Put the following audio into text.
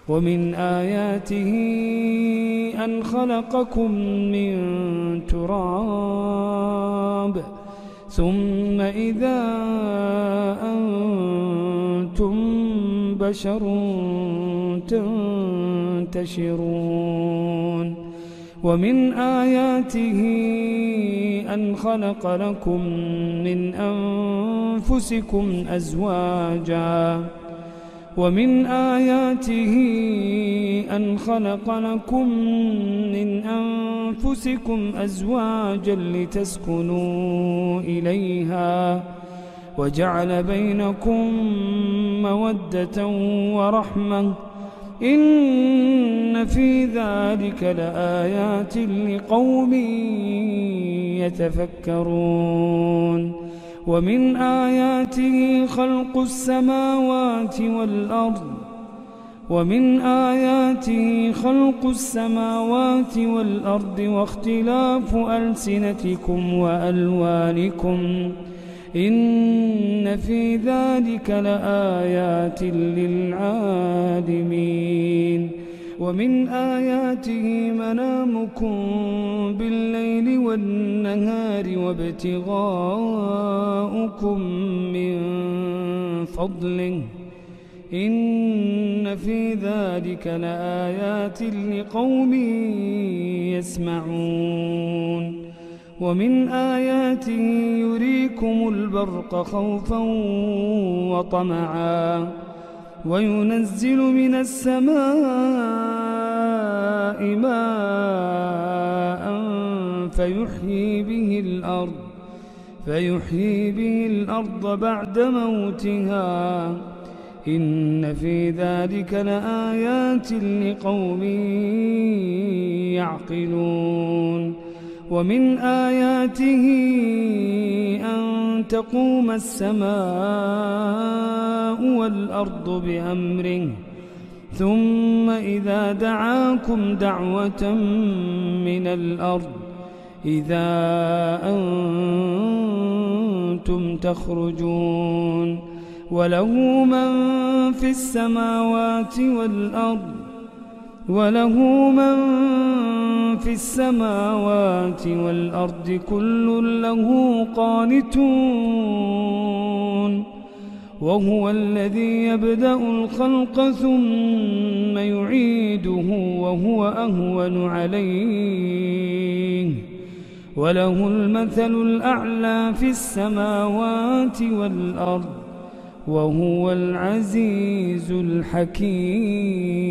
ومن آياته أن خلقكم من تراب ثم إذا أنتم بشر تنتشرون ومن آياته أن خلق لكم من أنفسكم أزواجا ومن آياته أن خلق لكم من أنفسكم أزواجا لتسكنوا إليها وجعل بينكم مودة ورحمة إن في ذلك لآيات لقوم يتفكرون ومن آياته خلق السماوات والأرض واختلاف ألسنتكم وألوانكم إن في ذلك لآيات للعالمين ومن آياته منامكم بالليل والنهار وابتغاؤكم من فضله إن في ذلك لآيات لقوم يسمعون ومن آياته يريكم البرق خوفا وطمعا وينزل من السماء ماء فيحيي به الأرض بعد موتها إن في ذلك لآيات لقوم يعقلون ومن آياته أن تقوم السماء والأرض بأمره ثم إذا دعاكم دعوة من الأرض إذا أنتم تخرجون وله من في السماوات والأرض كل له قانتون وهو الذي يبدأ الخلق ثم يعيده وهو أهون عليه وله المثل الأعلى في السماوات والأرض وهو العزيز الحكيم.